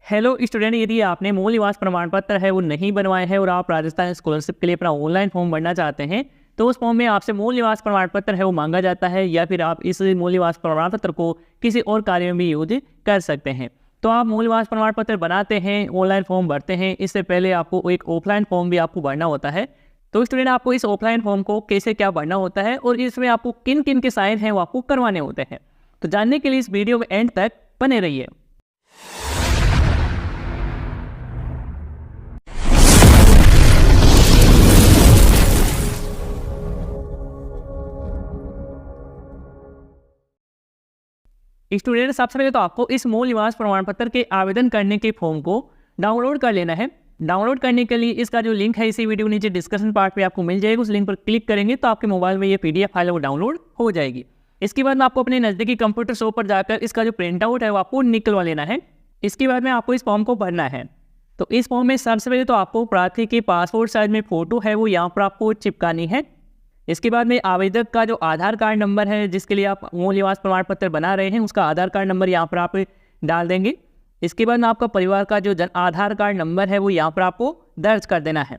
Hello student, यदि आपने मूल निवास प्रमाण पत्र है वो नहीं बनवाए हैं और आप राजस्थान स्कॉलरशिप के लिए अपना ऑनलाइन फॉर्म भरना चाहते हैं तो उस फॉर्म में आपसे मूल निवास प्रमाण पत्र है वो मांगा जाता है, या फिर आप इस मूल निवास प्रमाण पत्र को किसी और कार्य में भी यूज कर सकते हैं। तो आप मूल निवास प्रमाण पत्र बनाते हैं, ऑनलाइन फॉर्म भरते हैं, इससे पहले आपको एक ऑफलाइन फॉर्म भी आपको भरना होता है। तो स्टूडेंट, आपको इस ऑफलाइन फॉर्म को कैसे क्या भरना होता है और इसमें आपको किन किन के साइन हैं वो आपको करवाने होते हैं, तो जानने के लिए इस वीडियो में एंड तक बने रहिए। स्टूडेंट, सबसे पहले तो आपको इस मूल निवास प्रमाण पत्र के आवेदन करने के फॉर्म को डाउनलोड कर लेना है। डाउनलोड करने के लिए इसका जो लिंक है इसी वीडियो नीचे डिस्क्रिप्शन पार्ट पे आपको मिल जाएगा। उस लिंक पर क्लिक करेंगे तो आपके मोबाइल में ये पीडीएफ फाइल वो डाउनलोड हो जाएगी। इसके बाद में आपको अपने नज़दीकी कंप्यूटर शॉप पर जाकर इसका जो प्रिंट आउट है वो आपको निकलवा लेना है। इसके बाद में आपको इस फॉर्म को भरना है। तो इस फॉर्म में सबसे पहले तो आपको प्रार्थी की पासपोर्ट साइज में फ़ोटो है वो यहाँ पर आपको चिपकानी है। इसके बाद में आवेदक का जो आधार कार्ड नंबर है जिसके लिए आप मूल निवास प्रमाण पत्र बना रहे हैं उसका आधार कार्ड नंबर यहाँ पर आप डाल देंगे। इसके बाद में आपका परिवार का जो आधार कार्ड नंबर है वो यहाँ पर आपको दर्ज कर देना है।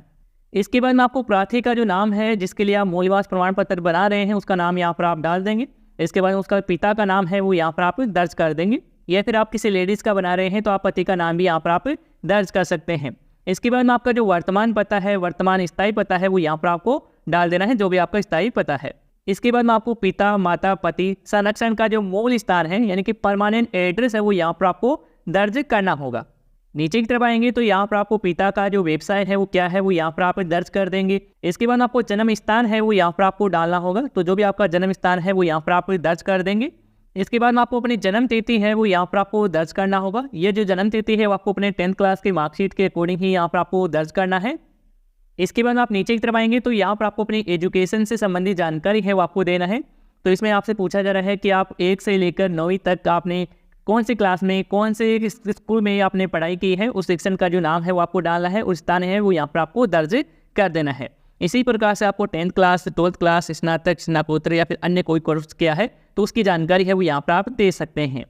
इसके बाद में आपको प्रार्थी का जो नाम है जिसके लिए आप मूल निवास प्रमाण पत्र बना रहे हैं उसका नाम यहाँ पर आप डाल देंगे। इसके बाद उसका पिता का नाम है वो यहाँ पर आप दर्ज कर देंगे, या फिर आप किसी लेडीज़ का बना रहे हैं तो आप पति का नाम भी यहाँ पर आप दर्ज कर सकते हैं। इसके बाद में आपका जो वर्तमान पता है, वर्तमान स्थायी पता है वो यहाँ पर आपको डाल देना है, जो भी आपका स्थायी पता है। इसके बाद में आपको पिता, माता, पति, संरक्षण का जो मूल स्थान है यानी कि परमानेंट एड्रेस है वो यहाँ पर आपको दर्ज करना होगा। नीचे की तरफ आएंगे तो यहाँ पर आपको पिता का जो वेबसाइट है वो क्या है वो यहाँ पर आप दर्ज कर देंगे। इसके बाद आपको जन्म स्थान है वो यहाँ पर आपको डालना होगा, तो जो भी आपका जन्म स्थान है वो यहाँ पर आप दर्ज कर देंगे। इसके बाद में आपको अपनी जन्म तिथि है वो यहाँ पर आपको दर्ज करना होगा। ये जो जन्म तिथि है वो आपको अपने 10th क्लास की मार्कशीट के अकॉर्डिंग ही यहाँ पर आपको दर्ज करना है। इसके बाद आप नीचे की तरफ आएंगे तो यहाँ पर आपको अपनी एजुकेशन से संबंधित जानकारी है वो आपको देना है। तो इसमें आपसे पूछा जा रहा है कि आप 1 से लेकर 9वीं तक आपने कौन सी क्लास में, कौन से स्कूल में आपने पढ़ाई की है, उस सेक्शन का जो नाम है वो आपको डालना है, उस स्थान है वो यहाँ पर आपको दर्ज कर देना है। इसी प्रकार से आपको 10th क्लास, 12th क्लास, स्नातक, स्नातकोत्तर या फिर अन्य कोई कोर्स किया है तो उसकी जानकारी है वो यहाँ पर आप दे सकते हैं।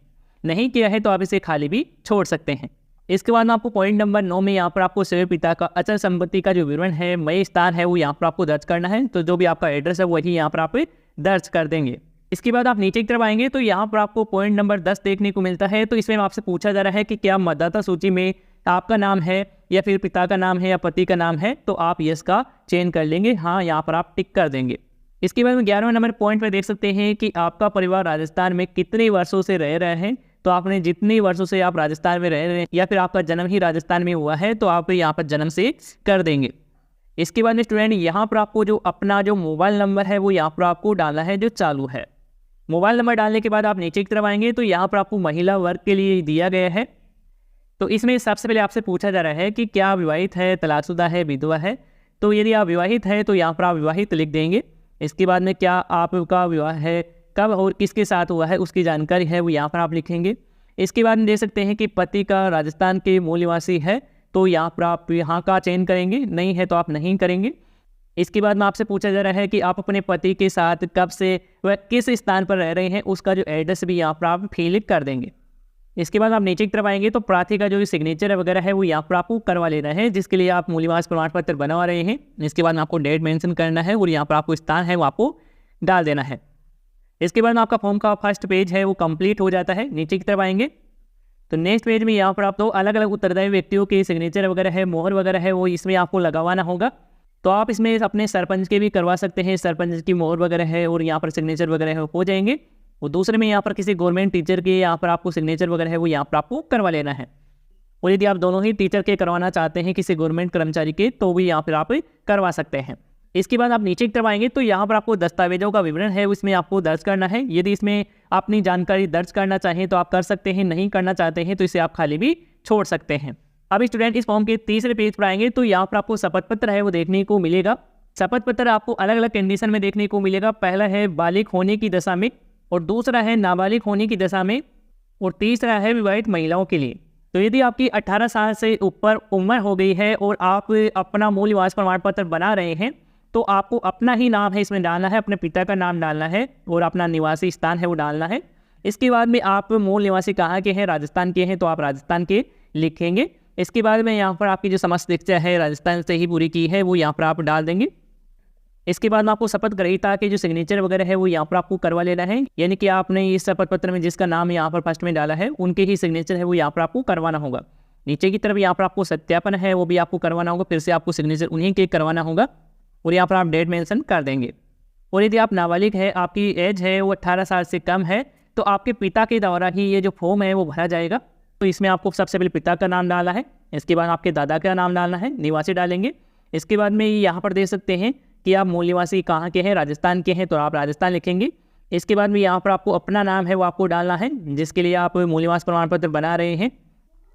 नहीं किया है तो आप इसे खाली भी छोड़ सकते हैं। इसके बाद आपको पॉइंट नंबर 9 में यहाँ पर आपको सेव पिता का अचल संपत्ति का जो विवरण है, मई स्थान है वो यहाँ पर आपको दर्ज करना है, तो जो भी आपका एड्रेस है वही यहाँ पर आप दर्ज कर देंगे। इसके बाद आप नीचे की तरफ आएंगे तो यहाँ पर आपको पॉइंट नंबर 10 देखने को मिलता है। तो इसमें आपसे पूछा जा रहा है कि क्या मतदाता सूची में आपका नाम है या फिर पिता का नाम है या पति का नाम है, तो आप यस का चयन कर लेंगे, हाँ यहाँ पर आप टिक कर देंगे। इसके बाद में 11वें नंबर पॉइंट पर देख सकते हैं कि आपका परिवार राजस्थान में कितने वर्षों से रह रहे हैं। तो आपने जितने वर्षों से आप राजस्थान में रह रहे हैं या फिर आपका जन्म ही राजस्थान में हुआ है तो आप यहाँ पर जन्म से कर देंगे। इसके बाद में स्टूडेंट यहाँ पर आपको जो अपना जो मोबाइल नंबर है वो यहाँ पर आपको डालना है जो चालू है। मोबाइल नंबर डालने के बाद आप नीचे की तरफ आएंगे तो यहाँ पर आपको महिला वर्ग के लिए दिया गया है। तो इसमें सबसे पहले आपसे पूछा जा रहा है कि क्या विवाहित है, तलाकशुदा है, विधवा है। तो यदि आप विवाहित है तो यहाँ पर आप विवाहित लिख देंगे। इसके बाद में क्या आपका विवाह है, कब और किसके साथ हुआ है उसकी जानकारी है वो यहाँ पर आप लिखेंगे। इसके बाद में देख सकते हैं कि पति का राजस्थान के मूल निवासी है तो यहाँ पर आप यहाँ का चयन करेंगे, नहीं है तो आप नहीं करेंगे। इसके बाद में आपसे पूछा जा रहा है कि आप अपने पति के साथ कब से वह किस स्थान पर रह रहे हैं उसका जो एड्रेस भी यहाँ पर आप फिल कर देंगे। इसके बाद आप नीचे की तरफ आएंगे तो प्रार्थी का जो सिग्नेचर वगैरह है वो यहाँ पर आपको करवा लेना है जिसके लिए आप मूल निवास प्रमाण पत्र बनवा रहे हैं। इसके बाद में आपको डेट मेंशन करना है और यहाँ पर आपको स्थान है वो आपको डाल देना है। इसके बाद में आपका फॉर्म का फर्स्ट पेज है वो कंप्लीट हो जाता है। नीचे की तरफ आएंगे तो नेक्स्ट पेज में यहाँ पर आप तो अलग अलग उत्तरदायी व्यक्तियों के सिग्नेचर वगैरह है, मोहर वगैरह है वो इसमें आपको लगवाना होगा। तो आप इसमें अपने सरपंच के भी करवा सकते हैं, सरपंच की मोहर वगैरह है और यहाँ पर सिग्नेचर वगैरह हो जाएंगे। और दूसरे में यहाँ पर किसी गवर्नमेंट टीचर के यहाँ पर आपको सिग्नेचर वगैरह है वो यहाँ पर आपको करवा लेना है। और यदि आप दोनों ही टीचर के करवाना चाहते हैं किसी गवर्नमेंट कर्मचारी के तो भी यहाँ पर आप करवा सकते हैं। इसके बाद आप नीचे की तरफ आएंगे तो यहाँ पर आपको दस्तावेजों का विवरण है उसमें आपको दर्ज करना है। यदि इसमें अपनी जानकारी दर्ज करना चाहें तो आप कर सकते हैं, नहीं करना चाहते हैं तो इसे आप खाली भी छोड़ सकते हैं। अब स्टूडेंट इस फॉर्म के तीसरे पेज पर आएंगे तो यहाँ पर आपको शपथ पत्र है वो देखने को मिलेगा। शपथ पत्र आपको अलग अलग कंडीशन में देखने को मिलेगा। पहला है बालिग होने की दशा में, और दूसरा है नाबालिग होने की दशा में, और तीसरा है विवाहित महिलाओं के लिए। तो यदि आपकी 18 साल से ऊपर उम्र हो गई है और आप अपना मूल निवास प्रमाण पत्र बना रहे हैं तो आपको अपना ही नाम है इसमें डालना है, अपने पिता का नाम डालना है और अपना निवासी स्थान है वो डालना है। इसके बाद में आप मूल निवासी कहाँ के हैं, राजस्थान के हैं तो आप राजस्थान के लिखेंगे। इसके बाद में यहाँ पर आपकी जो समस्त दीक्षा है राजस्थान से ही पूरी की है वो यहाँ पर आप डाल देंगे। इसके बाद में आपको शपथ ग्रहीता के जो सिग्नेचर वगैरह है वो यहाँ पर आपको करवा लेना है, यानी कि आपने इस शपथ पत्र में जिसका नाम यहाँ पर फर्स्ट में डाला है उनके ही सिग्नेचर है वो यहाँ पर आपको करवाना होगा। नीचे की तरफ यहाँ पर आपको सत्यापन है वो भी आपको करवाना होगा, फिर से आपको सिग्नेचर उन्हीं के करवाना होगा और यहाँ पर आप डेट मेंशन कर देंगे। और यदि आप नाबालिग है, आपकी एज है वो 18 साल से कम है, तो आपके पिता के द्वारा ही ये जो फॉर्म है वो भरा जाएगा। तो इसमें आपको सबसे पहले पिता का नाम डालना है, इसके बाद आपके दादा का नाम डालना है, निवासी डालेंगे। इसके बाद में यहाँ पर दे सकते हैं कि आप मूल निवासी कहाँ के हैं, राजस्थान के हैं तो आप राजस्थान लिखेंगे। इसके बाद में यहाँ पर आपको अपना नाम है वो आपको डालना है जिसके लिए आप मूल निवास प्रमाण पत्र बना रहे हैं।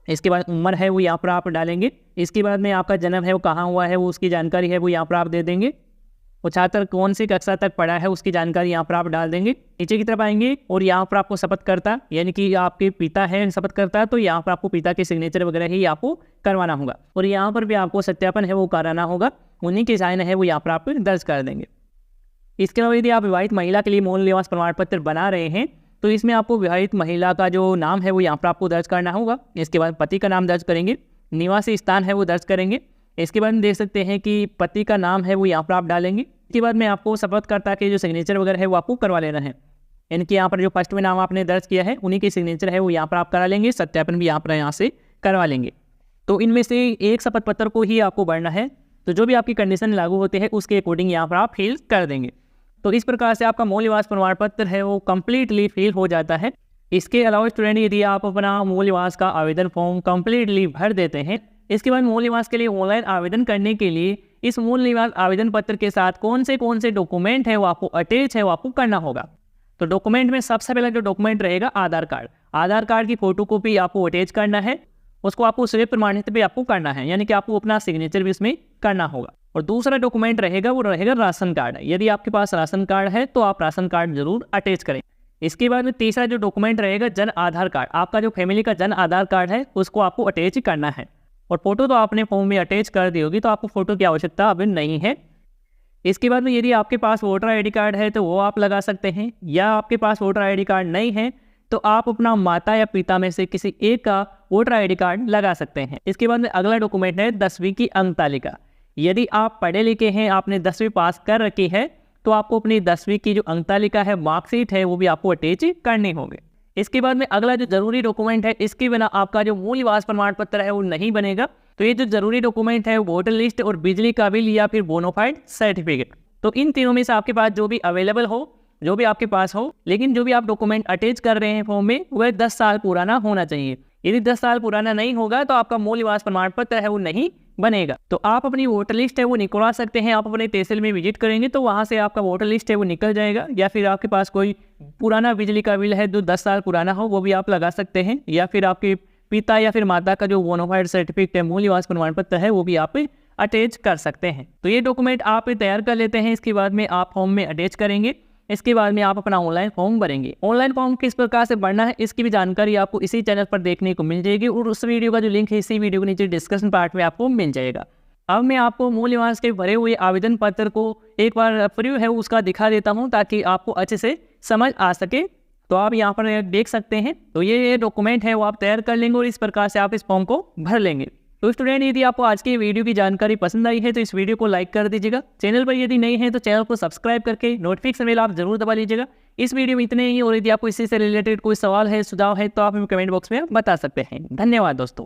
इसके बाद उम्र है वो यहाँ पर आप डालेंगे। इसके बाद में आपका जन्म है वो कहाँ हुआ है वो उसकी जानकारी है वो यहाँ पर आप दे देंगे। वो छात्र कौन सी कक्षा तक पढ़ा है उसकी जानकारी यहाँ पर आप डाल देंगे। नीचे की तरफ आएंगे और यहाँ पर आपको शपथकर्ता यानी कि आपके पिता है शपथकर्ता, तो यहाँ पर आपको पिता के सिग्नेचर वगैरह ही आपको करवाना होगा और यहाँ पर भी आपको सत्यापन है वो कराना होगा, उन्हीं के साइन है वो यहाँ पर आप दर्ज कर देंगे। इसके अलावा यदि आप विवाहित महिला के लिए मूल निवास प्रमाण पत्र बना रहे हैं तो इसमें आपको विवाहित महिला का जो नाम है वो यहाँ पर आपको दर्ज करना होगा। इसके बाद पति का नाम दर्ज करेंगे, निवासी स्थान है वो दर्ज करेंगे। इसके बाद में देख सकते हैं कि पति का नाम है वो यहाँ पर आप डालेंगे। इसके बाद में आपको शपथकर्ता के जो सिग्नेचर वगैरह है वो आपको करवा लेना है, यानी कि यहाँ पर जो फर्स्ट में नाम आपने दर्ज किया है उन्हीं के सिग्नेचर है वो यहाँ पर आप करा लेंगे, सत्यापन भी यहाँ से करवा लेंगे। तो इनमें से एक शपथ पत्र को ही आपको भरना है, तो जो भी आपकी कंडीशन लागू होते हैं उसके अकॉर्डिंग यहाँ पर आप फिल कर देंगे। तो इस प्रकार से आपका मूल निवास प्रमाण पत्र है वो कम्प्लीटली फिल हो जाता है। इसके अलावा स्टूडेंट यदि आप अपना मूल निवास का आवेदन फॉर्म कम्प्लीटली भर देते हैं, इसके बाद मूल निवास के लिए ऑनलाइन आवेदन करने के लिए इस मूल निवास आवेदन पत्र के साथ कौन से डॉक्यूमेंट है वो आपको अटैच है वो आपको करना होगा। तो डॉक्यूमेंट में सबसे पहला जो डॉक्यूमेंट रहेगा आधार कार्ड की फोटोकॉपी आपको अटैच करना है, उसको आपको स्वीय प्रमाणित भी आपको करना है, यानी कि आपको अपना सिग्नेचर भी इसमें करना होगा। और दूसरा डॉक्यूमेंट रहेगा वो रहेगा राशन कार्ड। यदि आपके पास राशन कार्ड है तो आप राशन कार्ड जरूर अटैच करें। इसके बाद में तीसरा जो डॉक्यूमेंट रहेगा जन आधार कार्ड, आपका जो फैमिली का जन आधार कार्ड है उसको आपको अटैच करना है। और फोटो तो आपने फॉर्म में अटैच कर दी होगी तो आपको फोटो की आवश्यकता अभी नहीं है। इसके बाद में यदि आपके पास वोटर आईडी कार्ड है तो वो आप लगा सकते हैं, या आपके पास वोटर आईडी कार्ड नहीं है तो आप अपना माता या पिता में से किसी एक का वोटर आईडी कार्ड लगा सकते हैं। इसके बाद में अगला डॉक्यूमेंट है 10वीं की अंक तालिका। यदि आप पढ़े लिखे हैं, आपने 10वीं पास कर रखी है तो आपको अपनी 10वीं की जो अंक तालिका है, मार्कशीट है वो भी आपको अटैच करने होंगे। इसके बाद में अगला जो जरूरी डॉक्यूमेंट है, इसके बिना आपका जो मूल निवास प्रमाण पत्र है वो नहीं बनेगा। तो ये जो जरूरी डॉक्यूमेंट है वोटर लिस्ट और बिजली का बिल या फिर बोनाफाइड सर्टिफिकेट, तो इन तीनों में से आपके पास जो भी अवेलेबल हो, जो भी आपके पास हो, लेकिन जो भी आप डॉक्यूमेंट अटैच कर रहे हैं फॉर्म में वह 10 साल पुराना होना चाहिए। यदि 10 साल पुराना नहीं होगा तो आपका मूल निवास प्रमाण पत्र है वो नहीं बनेगा। तो आप अपनी वोटर लिस्ट है वो निकलवा सकते हैं, आप अपने तहसील में विजिट करेंगे तो वहाँ से आपका वोटर लिस्ट है वो निकल जाएगा। या फिर आपके पास कोई पुराना बिजली का बिल है जो 10 साल पुराना हो वो भी आप लगा सकते हैं, या फिर आपके पिता या फिर माता का जो बोनाफाइड सर्टिफिकेट है, मूल निवास प्रमाण पत्र है वो भी आप अटैच कर सकते हैं। तो ये डॉक्यूमेंट आप तैयार कर लेते हैं, इसके बाद में आप फॉर्म में अटैच करेंगे। इसके बाद में आप अपना ऑनलाइन फॉर्म भरेंगे। ऑनलाइन फॉर्म किस प्रकार से भरना है इसकी भी जानकारी आपको इसी चैनल पर देखने को मिल जाएगी और उस वीडियो का जो लिंक है इसी वीडियो के नीचे डिस्क्रिप्शन पार्ट में आपको मिल जाएगा। अब मैं आपको मूल निवास के भरे हुए आवेदन पत्र को एक बार प्रीव्यू है उसका दिखा देता हूं ताकि आपको अच्छे से समझ आ सके। तो आप यहाँ पर देख सकते हैं, तो ये डॉक्यूमेंट है वो आप तैयार कर लेंगे और इस प्रकार से आप इस फॉर्म को भर लेंगे। तो स्टूडेंट यदि आपको आज की वीडियो की जानकारी पसंद आई है तो इस वीडियो को लाइक कर दीजिएगा। चैनल पर यदि नहीं है तो चैनल को सब्सक्राइब करके नोटिफिकेशन बेल आप जरूर दबा लीजिएगा। इस वीडियो में इतने ही, और यदि आपको इसी से रिलेटेड कोई सवाल है, सुझाव है तो आप हमें कमेंट बॉक्स में बता सकते हैं। धन्यवाद दोस्तों।